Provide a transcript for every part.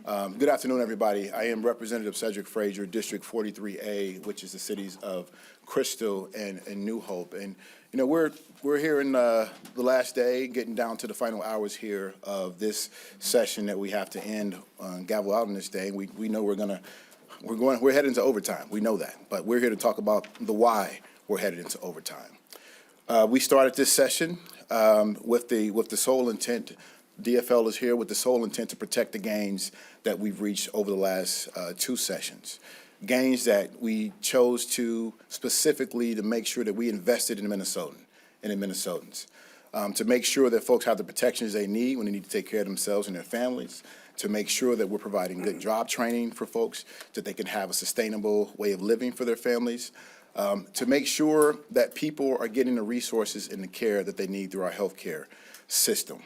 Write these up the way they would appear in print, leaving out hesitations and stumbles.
Good afternoon, everybody. I am Representative Cedric Frazier, District 43A, which is the cities of Crystal and New Hope. And you know, we're here in the last day, getting down to the final hours here of this session that we have to end, gavel out on this day. We know we're headed into overtime. We know that, but we're here to talk about the why we're headed into overtime. We started this session with the sole intent. DFL is here with the sole intent to protect the gains that we've reached over the last 2 sessions. Gains that we chose to specifically to make sure that we invested in Minnesotans, to make sure that folks have the protections they need when they need to take care of themselves and their families, to make sure that we're providing good job training for folks, that they can have a sustainable way of living for their families, to make sure that people are getting the resources and the care that they need through our healthcare system.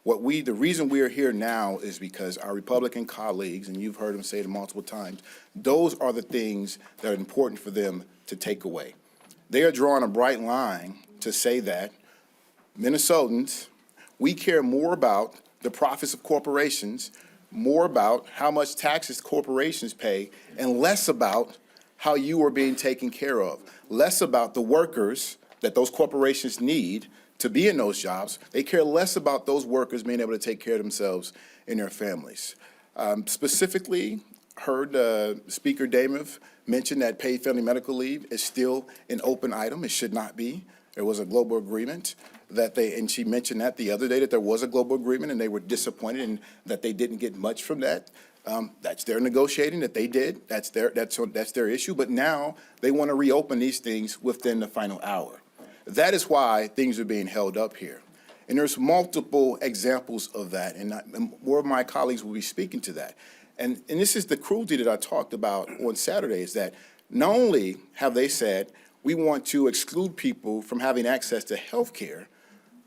The reason we are here now is because our Republican colleagues, and you've heard them say it multiple times, those are the things that are important for them to take away. They are drawing a bright line to say that Minnesotans, we care more about the profits of corporations, more about how much taxes corporations pay, and less about how you are being taken care of, less about the workers that those corporations need to be in those jobs. They care less about those workers being able to take care of themselves and their families. Specifically, heard Speaker Damev mention that paid family medical leave is still an open item. It should not be. There was a global agreement and she mentioned that the other day, that there was a global agreement and they were disappointed and that they didn't get much from that. That's their negotiating that they did. That's their issue. But now they want to reopen these things within the final hour. That is why things are being held up here. And there's multiple examples of that, and more of my colleagues will be speaking to that. And this is the cruelty that I talked about on Saturday, is that not only have they said we want to exclude people from having access to health care,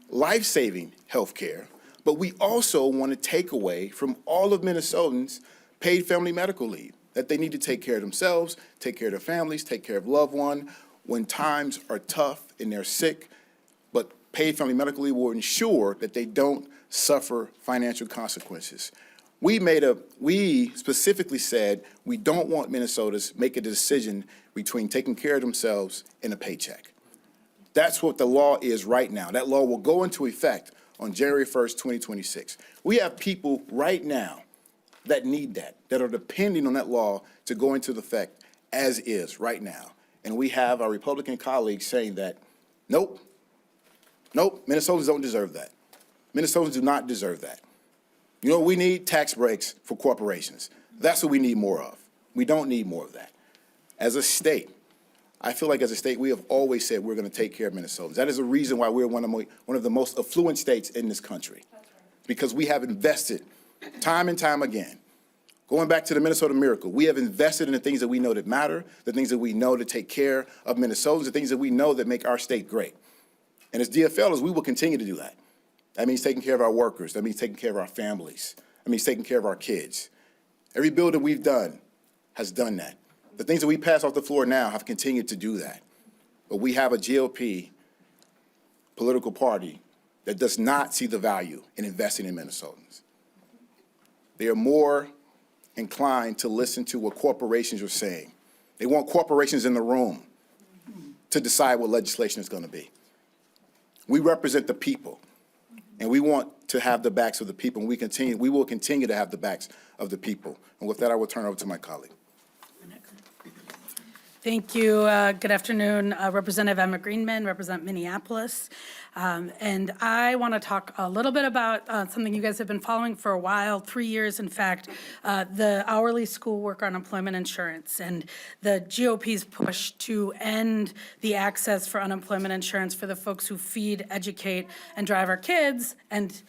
life-saving health care, but we also want to take away from all of Minnesotans paid family medical leave, that they need to take care of themselves, take care of their families, take care of loved one, when times are tough and they're sick, but paid family medical leave will ensure that they don't suffer financial consequences. We specifically said we don't want Minnesotans making a decision between taking care of themselves and a paycheck. That's what the law is right now. That law will go into effect on January 1st, 2026. We have people right now that need that are depending on that law to go into effect as is right now. And we have our Republican colleagues saying that, nope, Minnesotans don't deserve that. Minnesotans do not deserve that. You know, we need tax breaks for corporations. That's what we need more of. We don't need more of that. As a state, I feel like as a state, we have always said we're going to take care of Minnesotans. That is the reason why we're one of the most affluent states in this country, because we have invested time and time again. Going back to the Minnesota Miracle, we have invested in the things that we know that matter, the things that we know to take care of Minnesotans, the things that we know that make our state great. And as DFLers, we will continue to do that. That means taking care of our workers. That means taking care of our families. That means taking care of our kids. Every bill that we've done has done that. The things that we pass off the floor now have continued to do that. But we have a GOP political party that does not see the value in investing in Minnesotans. They are more inclined to listen to what corporations are saying. They want corporations in the room to decide what legislation is going to be. We represent the people, and we want to have the backs of the people, and we will continue to have the backs of the people. And with that, I will turn it over to my colleague. Thank you. Good afternoon. Representative Emma Greenman, represent Minneapolis. And I want to talk a little bit about something you guys have been following for a while, 3 years, in fact, the hourly school worker unemployment insurance and the GOP's push to end the access for unemployment insurance for the folks who feed, educate, and drive our kids, and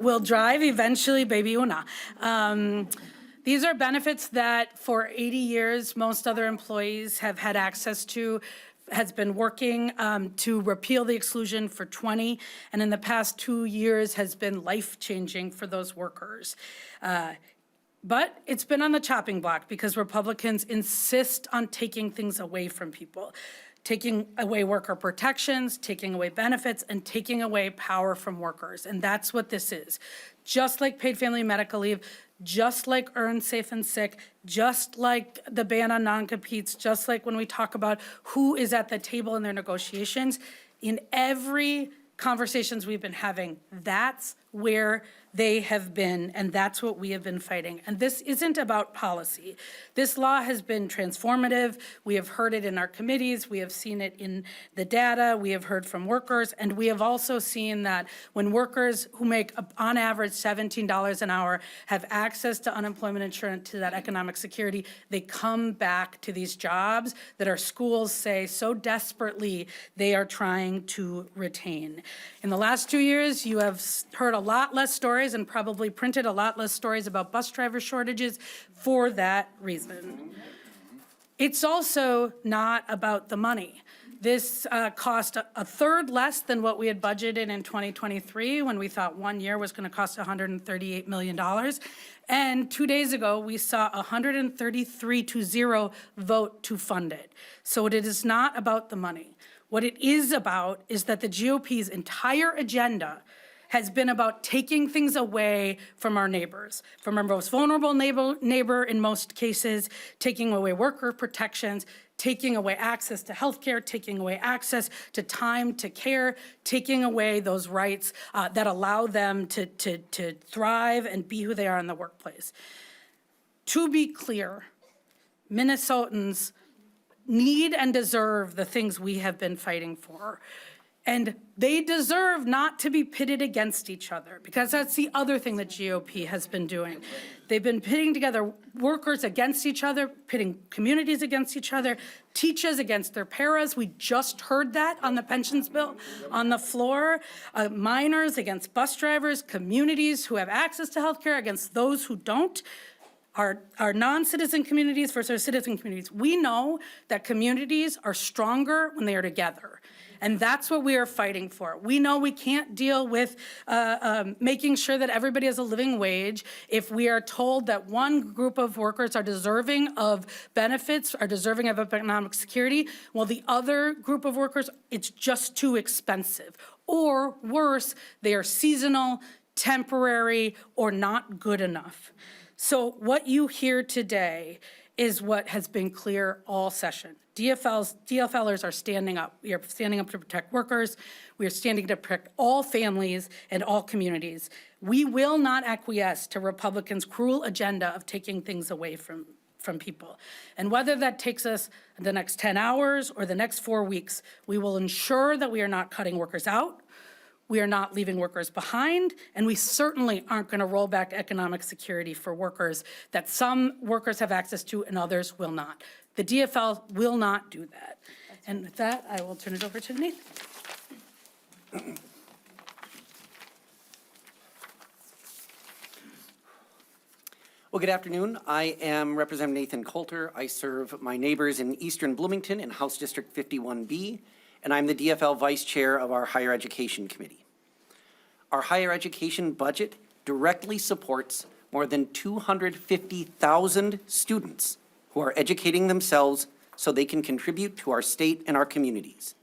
will drive eventually, baby una. These are benefits that for 80 years, most other employees have had access to, has been working to repeal the exclusion for 20, and in the past 2 years has been life-changing for those workers. But it's been on the chopping block because Republicans insist on taking things away from people, taking away worker protections, taking away benefits, and taking away power from workers. And that's what this is. Just like paid family medical leave, just like Earn Safe and Sick, just like the ban on non-competes, just like when we talk about who is at the table in their negotiations, in every conversations we've been having, that's where they have been, and that's what we have been fighting. And this isn't about policy. This law has been transformative. We have heard it in our committees. We have seen it in the data. We have heard from workers. And we have also seen that when workers who make on average $17 an hour have access to unemployment insurance, to that economic security, they come back to these jobs that our schools say so desperately they are trying to retain. In the last 2 years, you have heard a lot less stories and probably printed a lot less stories about bus driver shortages for that reason. It's also not about the money. This cost a third less than what we had budgeted in 2023 when we thought 1 year was going to cost $138 million. And 2 days ago, we saw a 133-0 vote to fund it. So it is not about the money. What it is about is that the GOP's entire agenda has been about taking things away from our neighbors, from our most vulnerable neighbor in most cases, taking away worker protections, taking away access to healthcare, taking away access to time to care, taking away those rights that allow them to thrive and be who they are in the workplace. To be clear, Minnesotans need and deserve the things we have been fighting for. And they deserve not to be pitted against each other, because that's the other thing that GOP has been doing. They've been pitting together workers against each other, pitting communities against each other, teachers against their paras. We just heard that on the pensions bill on the floor. Minors against bus drivers, communities who have access to healthcare against those who don't. Our non-citizen communities versus our citizen communities. We know that communities are stronger when they are together. And that's what we are fighting for. We know we can't deal with making sure that everybody has a living wage if we are told that one group of workers are deserving of benefits, are deserving of economic security, while the other group of workers, it's just too expensive. Or worse, they are seasonal, temporary, or not good enough. So what you hear today is what has been clear all session. DFLers are standing up. We are standing up to protect workers. We are standing to protect all families and all communities. We will not acquiesce to Republicans' cruel agenda of taking things away from people. And whether that takes us the next 10 hours or the next 4 weeks, we will ensure that we are not cutting workers out. We are not leaving workers behind, and we certainly aren't going to roll back economic security for workers that some workers have access to and others will not. The DFL will not do that. And with that, I will turn it over to Nathan. Well, good afternoon. I am Representative Nathan Coulter. I serve my neighbors in Eastern Bloomington in House District 51B, and I'm the DFL Vice Chair of our Higher Education Committee. Our higher education budget directly supports more than 250,000 students who are educating themselves so they can contribute to our state and our communities,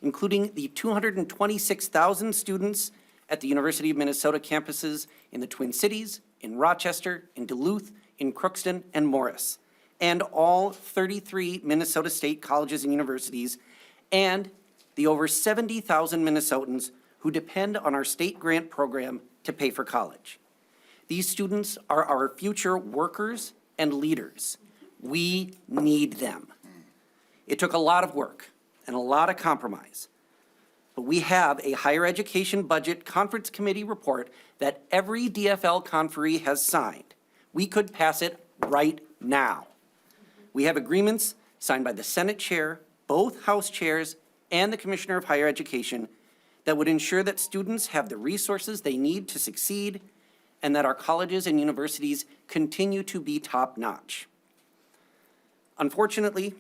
including the 226,000 students at the University of Minnesota campuses in the Twin Cities, in Rochester, in Duluth, in Crookston, and Morris, and all 33 Minnesota state colleges and universities, and the over 70,000 Minnesotans who depend on our state grant program to pay for college. These students are our future workers and leaders. We need them. It took a lot of work and a lot of compromise, but we have a higher education budget conference committee report that every DFL conferee has signed. We could pass it right now. We have agreements signed by the Senate chair, both House chairs, and the Commissioner of Higher Education that would ensure that students have the resources they need to succeed and that our colleges and universities continue to be top-notch. Unfortunately,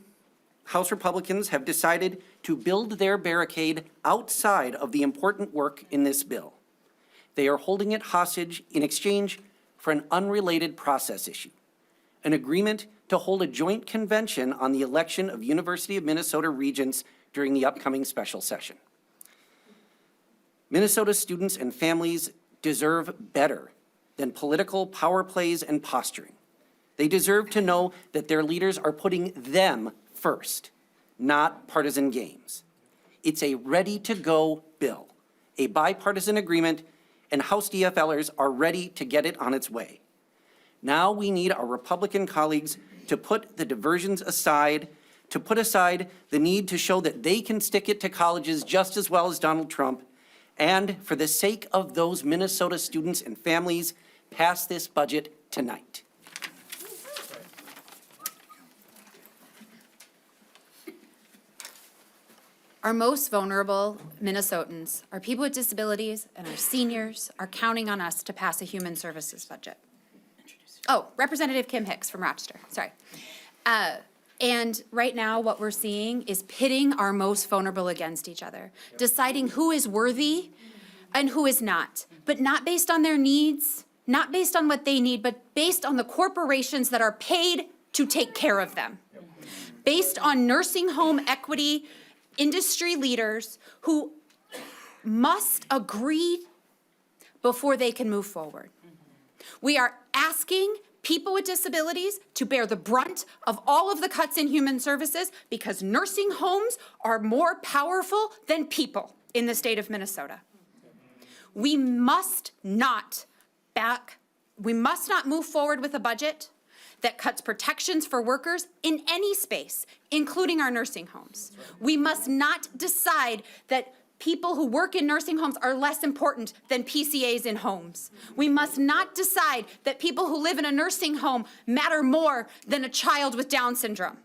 House Republicans have decided to build their barricade outside of the important work in this bill. They are holding it hostage in exchange for an unrelated process issue, an agreement to hold a joint convention on the election of University of Minnesota regents during the upcoming special session. Minnesota students and families deserve better than political power plays and posturing. They deserve to know that their leaders are putting them first, not partisan games. It's a ready-to-go bill, a bipartisan agreement, and House DFLers are ready to get it on its way. Now we need our Republican colleagues to put the diversions aside, to put aside the need to show that they can stick it to colleges just as well as Donald Trump, and for the sake of those Minnesota students and families, pass this budget tonight. Our most vulnerable Minnesotans, our people with disabilities, and our seniors are counting on us to pass a human services budget. Oh, Representative Kim Hicks from Rochester, sorry. And right now, what we're seeing is pitting our most vulnerable against each other, deciding who is worthy and who is not, but not based on their needs, not based on what they need, but based on the corporations that are paid to take care of them. Based on nursing home equity industry leaders who must agree before they can move forward. We are asking people with disabilities to bear the brunt of all of the cuts in human services because nursing homes are more powerful than people in the state of Minnesota. We must not move forward with a budget that cuts protections for workers in any space, including our nursing homes. We must not decide that people who work in nursing homes are less important than PCAs in homes. We must not decide that people who live in a nursing home matter more than a child with Down syndrome.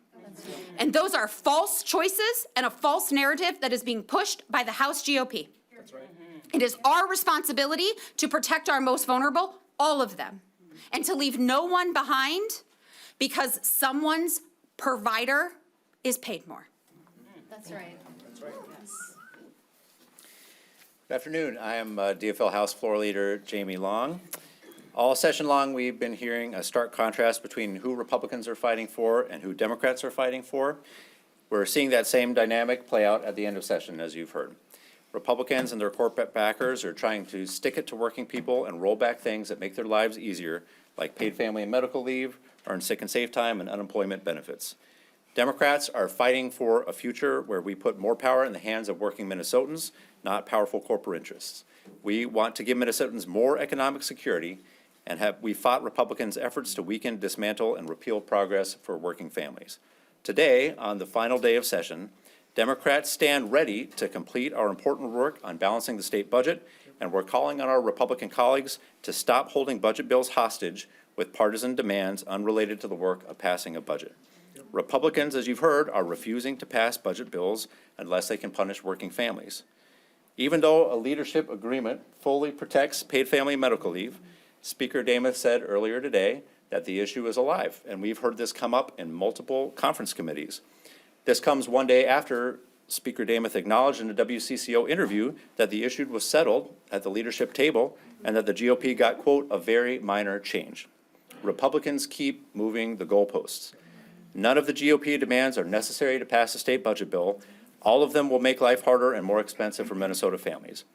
And those are false choices and a false narrative that is being pushed by the House GOP. That's right. It is our responsibility to protect our most vulnerable, all of them, and to leave no one behind because someone's provider is paid more. That's right. Good afternoon. I am DFL House Floor Leader Jamie Long. All session long, we've been hearing a stark contrast between who Republicans are fighting for and who Democrats are fighting for. We're seeing that same dynamic play out at the end of session, as you've heard. Republicans and their corporate backers are trying to stick it to working people and roll back things that make their lives easier, like paid family and medical leave, earned sick and safe time, and unemployment benefits. Democrats are fighting for a future where we put more power in the hands of working Minnesotans, not powerful corporate interests. We want to give Minnesotans more economic security, and we fought Republicans' efforts to weaken, dismantle, and repeal progress for working families. Today, on the final day of session, Democrats stand ready to complete our important work on balancing the state budget, and we're calling on our Republican colleagues to stop holding budget bills hostage with partisan demands unrelated to the work of passing a budget. Republicans, as you've heard, are refusing to pass budget bills unless they can punish working families. Even though a leadership agreement fully protects paid family and medical leave, Speaker Dameth said earlier today that the issue is alive, and we've heard this come up in multiple conference committees. This comes one day after Speaker Dameth acknowledged in a WCCO interview that the issue was settled at the leadership table and that the GOP got, quote, a very minor change. Republicans keep moving the goalposts. None of the GOP demands are necessary to pass a state budget bill. All of them will make life harder and more expensive for Minnesota families.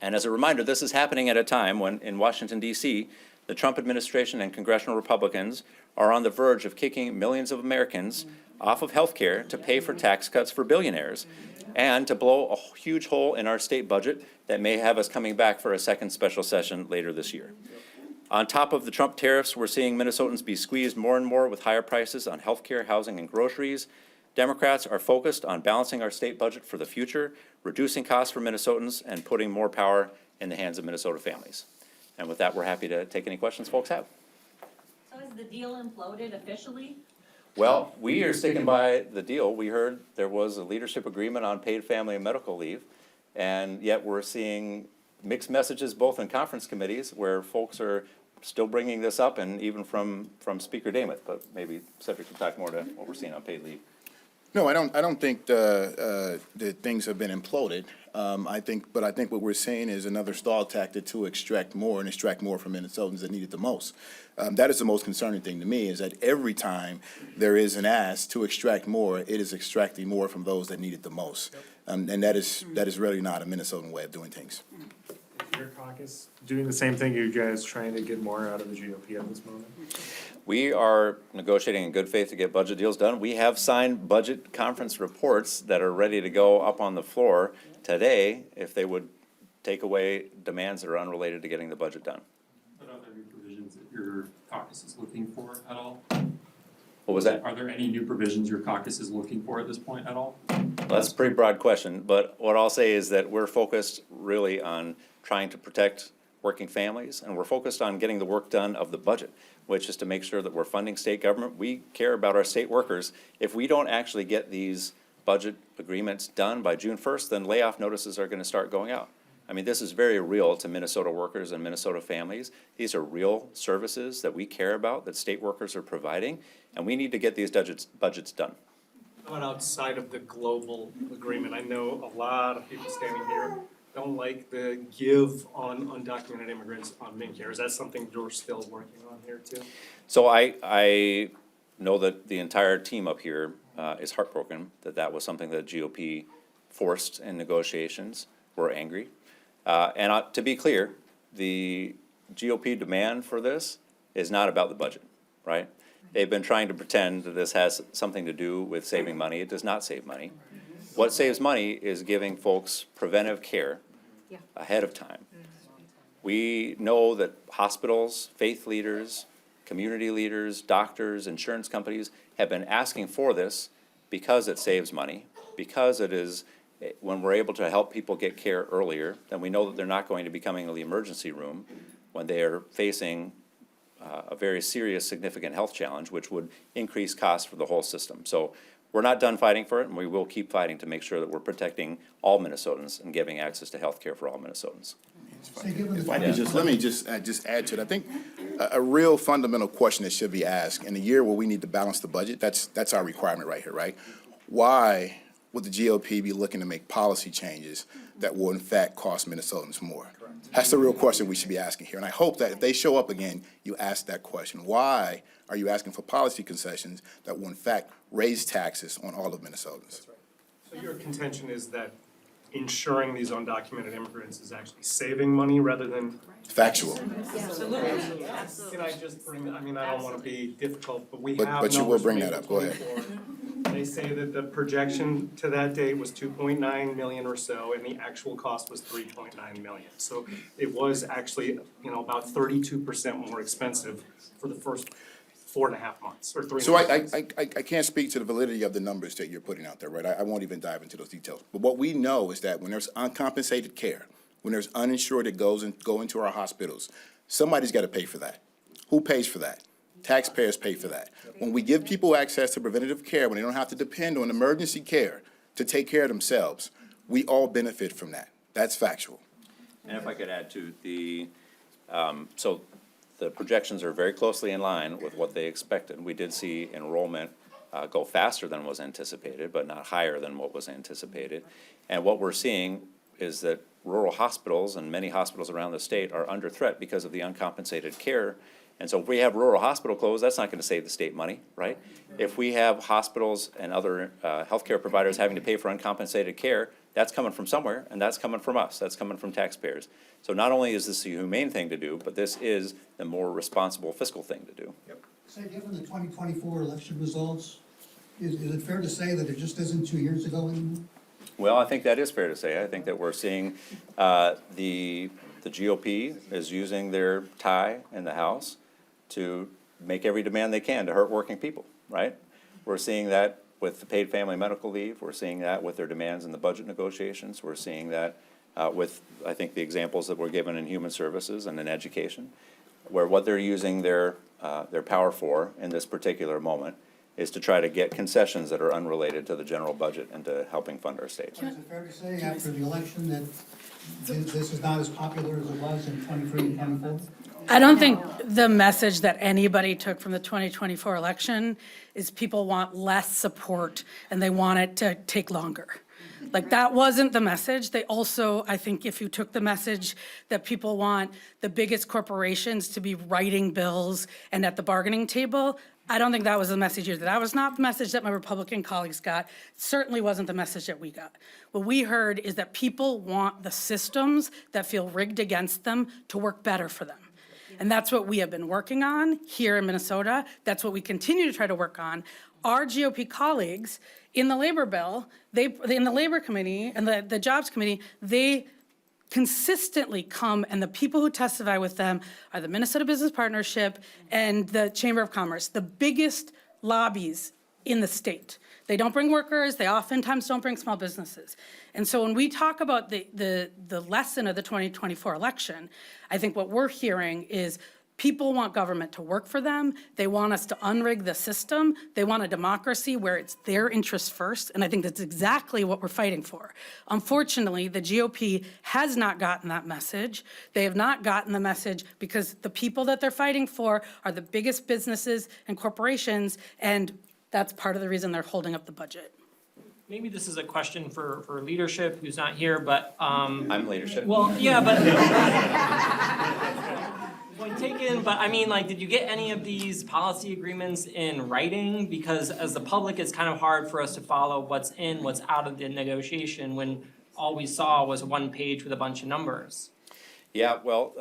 And as a reminder, this is happening at a time when in Washington, D.C., the Trump administration and congressional Republicans are on the verge of kicking millions of Americans off of health care to pay for tax cuts for billionaires and to blow a huge hole in our state budget that may have us coming back for a second special session later this year. On top of the Trump tariffs, we're seeing Minnesotans be squeezed more and more with higher prices on health care, housing, and groceries. Democrats are focused on balancing our state budget for the future, reducing costs for Minnesotans, and putting more power in the hands of Minnesota families. And with that, we're happy to take any questions folks have. So is the deal imploded officially? Well, we are sticking by the deal. We heard there was a leadership agreement on paid family and medical leave, and yet we're seeing mixed messages both in conference committees where folks are still bringing this up, and even from Speaker Dameth, but maybe Cedric can talk more to what we're seeing on paid leave. No, I don't think that things have been imploded. I think what we're seeing is another stall tactic to extract more from Minnesotans that need it the most. That is the most concerning thing to me, is that every time there is an ask to extract more, it is extracting more from those that need it the most. And that is really not a Minnesotan way of doing things. your caucus doing the same thing? Are you guys trying to get more out of the GOP at this moment? We are negotiating in good faith to get budget deals done. We have signed budget conference reports that are ready to go up on the floor today if they would take away demands that are unrelated to getting the budget done. What other new provisions that your caucus is looking for at all? What was that? Are there any new provisions your caucus is looking for at this point at all? That's a pretty broad question, but what I'll say is that we're focused really on trying to protect working families, and we're focused on getting the work done of the budget, which is to make sure that we're funding state government. We care about our state workers. If we don't actually get these budget agreements done by June 1st, then layoff notices are gonna start going out. I mean, this is very real to Minnesota workers and Minnesota families. These are real services that we care about, that state workers are providing, and we need to get these budgets done. How about outside of the global agreement? I know a lot of people standing here don't like the give on undocumented immigrants on MinCare. Is that something you're still working on here too? So I know that the entire team up here is heartbroken that that was something that GOP forced in negotiations. We're angry. And to be clear, the GOP demand for this is not about the budget, right? They've been trying to pretend that this has something to do with saving money. It does not save money. What saves money is giving folks preventive care ahead of time. We know that hospitals, faith leaders, community leaders, doctors, insurance companies have been asking for this because it saves money, because it is, when we're able to help people get care earlier, then we know that they're not going to be coming to the emergency room when they are facing a very serious, significant health challenge, which would increase costs for the whole system. So we're not done fighting for it, and we will keep fighting to make sure that we're protecting all Minnesotans and giving access to health care for all Minnesotans. If I could just, let me just add to it. I think a real fundamental question that should be asked, in a year where we need to balance the budget, that's our requirement right here, right? Why would the GOP be looking to make policy changes that will in fact cost Minnesotans more? That's the real question we should be asking here. And I hope that if they show up again, you ask that question. Why are you asking for policy concessions that will in fact raise taxes on all of Minnesotans? So your contention is that ensuring these undocumented immigrants is actually saving money rather than? Factual. Can I just bring, I mean, I don't wanna be difficult, but we But- have but you will numbers bring from that up. April Go ahead. 24. They say that the projection to that date was 2.9 million or so, and the actual cost was 3.9 million. So it was actually, about 32% more expensive for the first 4.5 months, or 3.5 So months. I can't speak to the validity of the numbers that you're putting out there, right? I won't even dive into those details. But what we know is that when there's uncompensated care, when there's uninsured that go into our hospitals, somebody's got to pay for that. Who pays for that? Taxpayers pay for that. When we give people access to preventative care, when they don't have to depend on emergency care to take care of themselves, we all benefit from that. That's factual. And if I could add to so the projections are very closely in line with what they expected. We did see enrollment go faster than was anticipated, but not higher than what was anticipated. And what we're seeing is that rural hospitals and many hospitals around the state are under threat because of the uncompensated care. And so if we have rural hospital closed, that's not gonna save the state money, right? If we have hospitals and other healthcare providers having to pay for uncompensated care, that's coming from somewhere, and that's coming from us, that's coming from taxpayers. So not only is this a humane thing to do, but this is the more responsible fiscal thing to do. Say, given the 2024 election results, is it fair to say that it just isn't 2 years ago anymore? Well, I think that is fair to say. I think that we're seeing the GOP is using their tie in the House to make every demand they can to hurt working people, right? We're seeing that with the paid family medical leave. We're seeing that with their demands in the budget negotiations. We're seeing that with, I think, the examples that were given in human services and in education, where what they're using their power for in this particular moment is to try to get concessions that are unrelated to the general budget and to helping fund our state. Is it fair to say after the election that this is not as popular as it was in 23 and 24? I don't think the message that anybody took from the 2024 election is people want less support and they want it to take longer. Like, that wasn't the message. They also, I think if you took the message that people want the biggest corporations to be writing bills and at the bargaining table, I don't think that was the message either. That was not the message that my Republican colleagues got. Certainly wasn't the message that we got. What we heard is that people want the systems that feel rigged against them to work better for them. And that's what we have been working on here in Minnesota. That's what we continue to try to work on. Our GOP colleagues in the labor bill, in the labor committee and the jobs committee, they consistently come, and the people who testify with them are the Minnesota Business Partnership and the Chamber of Commerce, the biggest lobbies in the state. They don't bring workers, they oftentimes don't bring small businesses. And so when we talk about the lesson of the 2024 election, I think what we're hearing is people want government to work for them. They want us to unrig the system. They want a democracy where it's their interests first. And I think that's exactly what we're fighting for. Unfortunately, the GOP has not gotten that message. They have not gotten the message because the people that they're fighting for are the biggest businesses and corporations. And that's part of the reason they're holding up the budget. Maybe this is a question for leadership who's not here, but, I'm leadership. well, yeah, but point taken, but I mean, like, did you get any of these policy agreements in writing? Because as the public, it's kind of hard for us to follow what's in, what's out of the negotiation when all we saw was one page with a bunch of numbers. Yeah, well,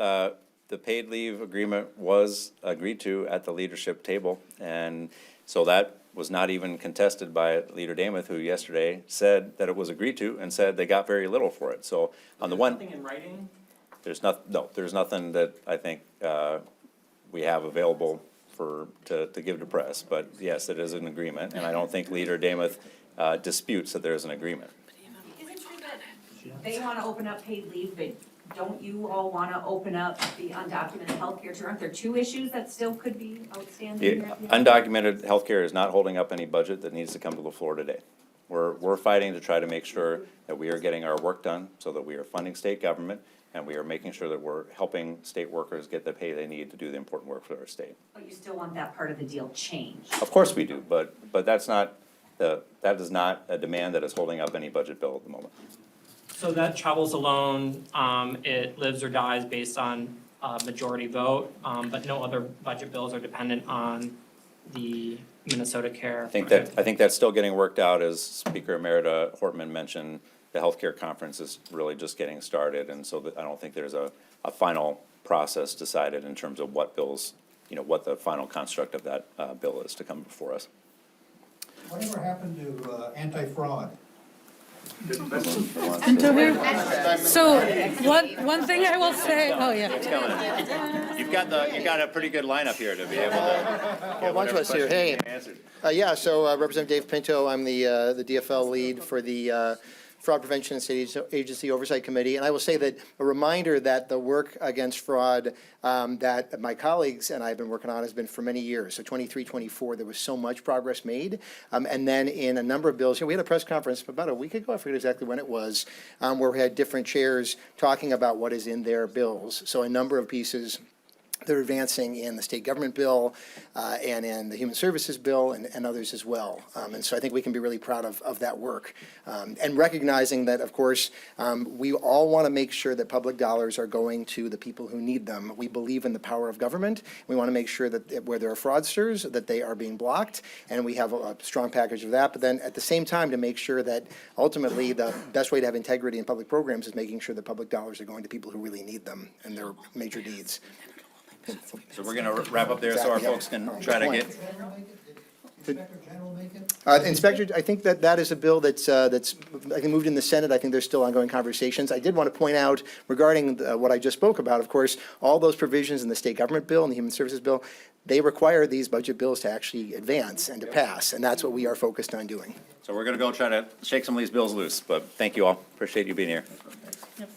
the paid leave agreement was agreed to at the leadership table, and so that was not even contested by Leader Damath, who yesterday said that it was agreed to and said they got very little for it. So on the one, Nothing in writing? there's nothing that I think we have available to give to press. But yes, it is an agreement, and I don't think Leader Damath disputes that there is an agreement. Isn't it true that they wanna open up paid leave, but don't you all wanna open up the undocumented healthcare too? Aren't there two issues that still could be outstanding The here? undocumented healthcare is not holding up any budget that needs to come to the floor today. We're fighting to try to make sure that we are getting our work done so that we are funding state government and we are making sure that we're helping state workers get the pay they need to do the important work for our state. But you still want that part of the deal changed? Of course we do, but that's not, that is not a demand that is holding up any budget bill at the moment. So that travels alone, it lives or dies based on majority vote, but no other budget bills are dependent on the Minnesota Care. I think that's still getting worked out, as Speaker Emerita Hortman mentioned. The healthcare conference is really just getting started, and so I don't think there's a final process decided in terms of what bills, what the final construct of that bill is to come before us. Whatever happened to anti-fraud? So one thing I will say, oh yeah. It's coming. You've got a pretty good lineup here to be able to get A bunch of us here, hey. answered. So Representative Dave Pinto, I'm the DFL lead for the Fraud Prevention and State Agency Oversight Committee. And I will say that a reminder that the work against fraud that my colleagues and I have been working on has been for many years. So 23, 24, there was so much progress made. And then in a number of bills, we had a press conference about a week ago, I forget exactly when it was, where we had different chairs talking about what is in their bills. So a number of pieces they're advancing in the state government bill and in the human services bill and others as well. And so I think we can be really proud of that work. And recognizing that, of course, we all want to make sure that public dollars are going to the people who need them. We believe in the power of government. We want to make sure that where there are fraudsters, that they are being blocked. And we have a strong package of that. But then at the same time, to make sure that ultimately the best way to have integrity in public programs is making sure that public dollars are going to people who really need them and their major needs. So we're gonna wrap up there so our folks can try to get. Inspector General make it? Inspector, I think that is a bill that's I think moved in the Senate. I think there's still ongoing conversations. I did want to point out regarding what I just spoke about, of course, all those provisions in the state government bill and the human services bill, they require these budget bills to actually advance and to pass, and that's what we are focused on doing. So we're gonna go try to shake some of these bills loose, but thank you all. Appreciate you being here. Yep.